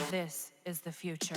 This is the future.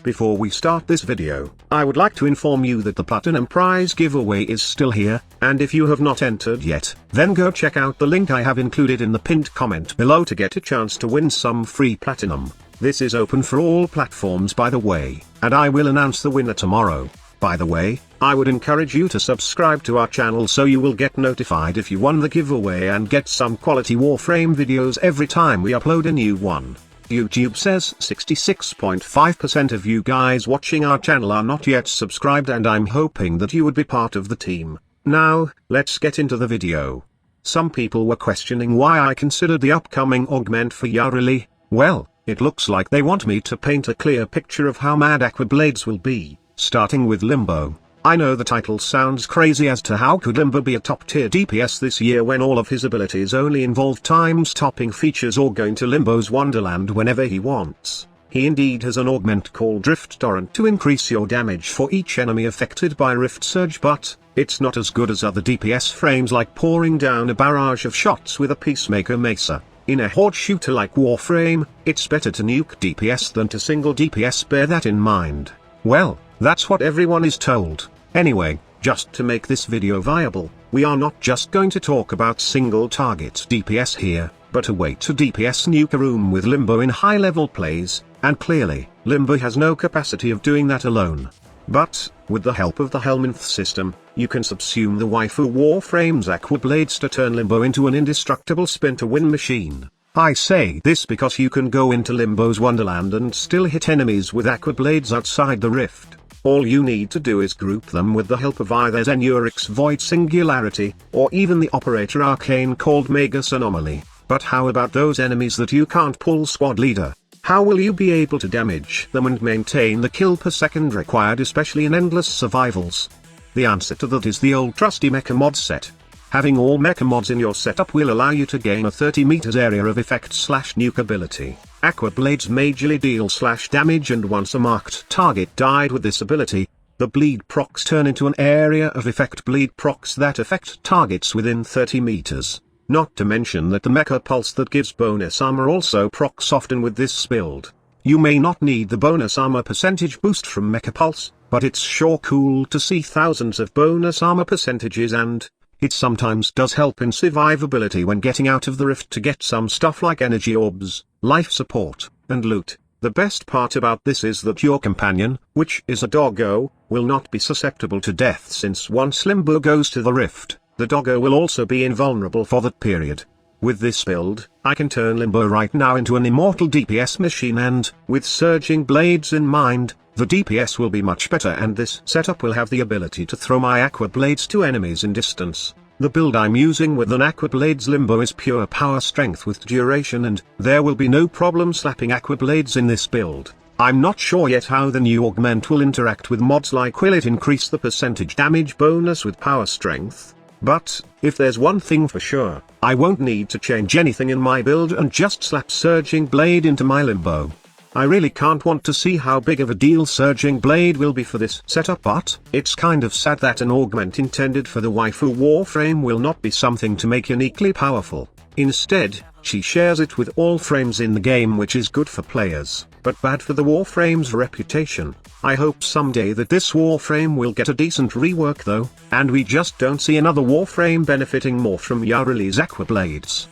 Before we start this video, I would like to inform you that the Platinum Prize giveaway is still here, and if you have not entered yet, then go check out the link I have included in the pinned comment below to get a chance to win some free Platinum. This is open for all platforms by the way, and I will announce the winner tomorrow. By the way, I would encourage you to subscribe to our channel so you will get notified if you won the giveaway and get some quality Warframe videos every time we upload a new one. YouTube says 66.5% of you guys watching our channel are not yet subscribed, and I'm hoping that you would be part of the team. Now, let's get into the video. Some people were questioning why I considered the upcoming augment for Yarili. Well, it looks like they want me to paint a clear picture of how mad Aquablades will be, starting with Limbo. I know the title sounds crazy as to how could Limbo be a top-tier DPS this year when all of his abilities only involve time-stopping features or going to Limbo's Wonderland whenever he wants. He indeed has an augment called Drift Torrent to increase your damage for each enemy affected by Rift Surge, but it's not as good as other DPS frames like pouring down a barrage of shots with a Peacemaker Mesa. In a horde shooter like Warframe, it's better to nuke DPS than to single DPS, bear that in mind. Well, that's what everyone is told. Anyway, just to make this video viable, we are not just going to talk about single target DPS here, but a way to DPS nuke a room with Limbo in high-level plays, and clearly, Limbo has no capacity of doing that alone. But, with the help of the Helminth system, you can subsume the waifu Warframe's Aquablades to turn Limbo into an indestructible spin-to-win machine. I say this because you can go into Limbo's Wonderland and still hit enemies with Aquablades outside the rift. All you need to do is group them with the help of either Zenurix's Void Singularity, or even the Operator Arcane called Magus Anomaly. But how about those enemies that you can't pull Squad Leader? How will you be able to damage them and maintain the kill per second required, especially in endless survivals? The answer to that is the old trusty Mecha Mod set. Having all Mecha Mods in your setup will allow you to gain a 30 meters area of effect/nuke ability. Aquablades majorly deal /damage, and once a marked target died with this ability, the bleed procs turn into an area of effect bleed procs that affect targets within 30 meters. Not to mention that the Mecha Pulse that gives bonus armor also procs often with this build. You may not need the bonus armor percentage boost from Mecha Pulse, but it's sure cool to see thousands of bonus armor percentages, and it sometimes does help in survivability when getting out of the rift to get some stuff like energy orbs, life support, and loot. The best part about this is that your companion, which is a doggo, will not be susceptible to death, since once Limbo goes to the rift, the doggo will also be invulnerable for that period. With this build, I can turn Limbo right now into an immortal DPS machine, and, with Surging Blades in mind, the DPS will be much better, and this setup will have the ability to throw my Aquablades to enemies in distance. The build I'm using with an Aquablades Limbo is pure power strength with duration, and there will be no problem slapping Aquablades in this build. I'm not sure yet how the new augment will interact with mods like will it increase the percentage damage bonus with power strength. But, if there's one thing for sure, I won't need to change anything in my build and just slap Surging Blade into my Limbo. I really can't want to see how big of a deal Surging Blade will be for this setup, but it's kind of sad that an augment intended for the waifu Warframe will not be something to make uniquely powerful. Instead, she shares it with all frames in the game, which is good for players, but bad for the Warframe's reputation. I hope someday that this Warframe will get a decent rework though, and we just don't see another Warframe benefiting more from Yarili's Aquablades.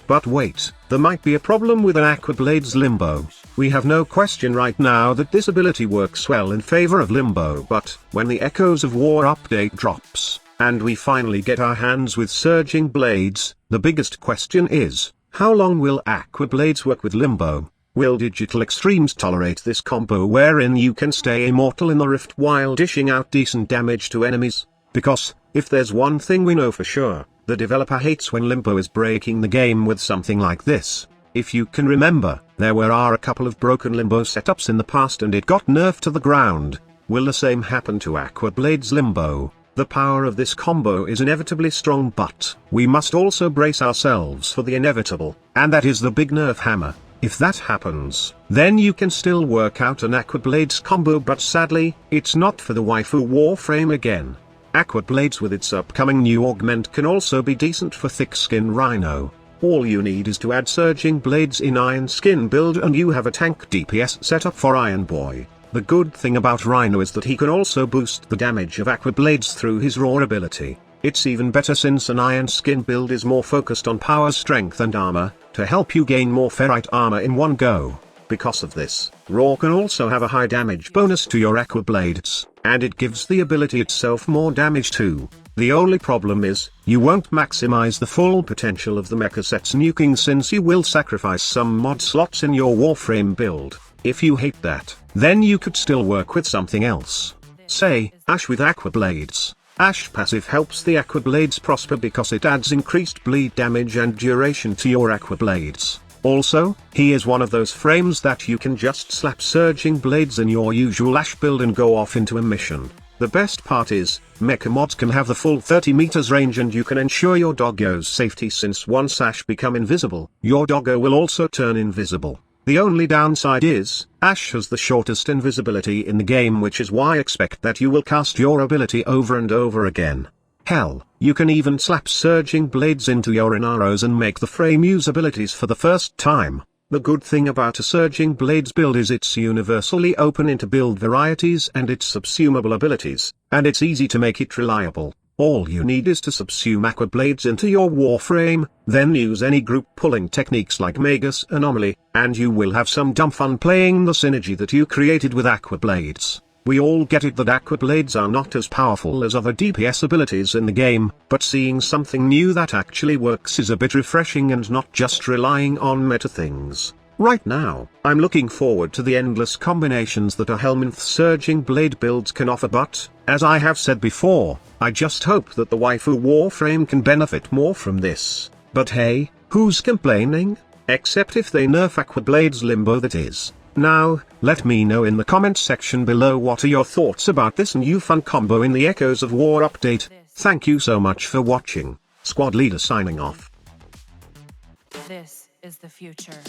But wait, there might be a problem with an Aquablades Limbo. We have no question right now that this ability works well in favor of Limbo, but when the Echoes of War update drops, and we finally get our hands with Surging Blades, the biggest question is, how long will Aquablades work with Limbo? Will Digital Extremes tolerate this combo wherein you can stay immortal in the rift while dishing out decent damage to enemies? Because, if there's one thing we know for sure, the developer hates when Limbo is breaking the game with something like this. If you can remember, there were a couple of broken Limbo setups in the past and it got nerfed to the ground. Will the same happen to Aquablades Limbo? The power of this combo is inevitably strong, but we must also brace ourselves for the inevitable, and that is the big nerf hammer. If that happens, then you can still work out an Aquablades combo, but sadly, it's not for the waifu Warframe again. Aqua Blades with its upcoming new augment can also be decent for thick skin Rhino. All you need is to add Surging Blades in Iron Skin build and you have a tank DPS setup for Iron Boy. The good thing about Rhino is that he can also boost the damage of Aqua Blades through his raw ability. It's even better since an Iron Skin build is more focused on power, strength and armor, to help you gain more ferrite armor in one go. Because of this, Raw can also have a high damage bonus to your Aqua Blades, and it gives the ability itself more damage too. The only problem is, you won't maximize the full potential of the mecha set's nuking since you will sacrifice some mod slots in your Warframe build. If you hate that, then you could still work with something else. Say, Ash with Aqua Blades. Ash passive helps the Aqua Blades prosper because it adds increased bleed damage and duration to your Aqua Blades. Also, he is one of those frames that you can just slap Surging Blades in your usual Ash build and go off into a mission. The best part is, mecha mods can have the full 30 meters range and you can ensure your doggo's safety since once Ash become invisible, your doggo will also turn invisible. The only downside is, Ash has the shortest invisibility in the game, which is why expect that you will cast your ability over and over again. Hell, you can even slap Surging Blades into your Inaros and make the frame use abilities for the first time. The good thing about a Surging Blades build is it's universally open into build varieties and its subsumable abilities, and it's easy to make it reliable. All you need is to subsume Aqua Blades into your Warframe, then use any group pulling techniques like Magus Anomaly, and you will have some dumb fun playing the synergy that you created with Aqua Blades. We all get it that Aqua Blades are not as powerful as other DPS abilities in the game, but seeing something new that actually works is a bit refreshing and not just relying on meta things. Right now, I'm looking forward to the endless combinations that a Helminth Surging Blade builds can offer, but, as I have said before, I just hope that the waifu Warframe can benefit more from this. But hey, who's complaining? Except if they nerf Aqua Blades Limbo, that is. Now, let me know in the comments section below what are your thoughts about this new fun combo in the Echoes of War update. Thank you so much for watching. Squad Leader signing off. This is the future.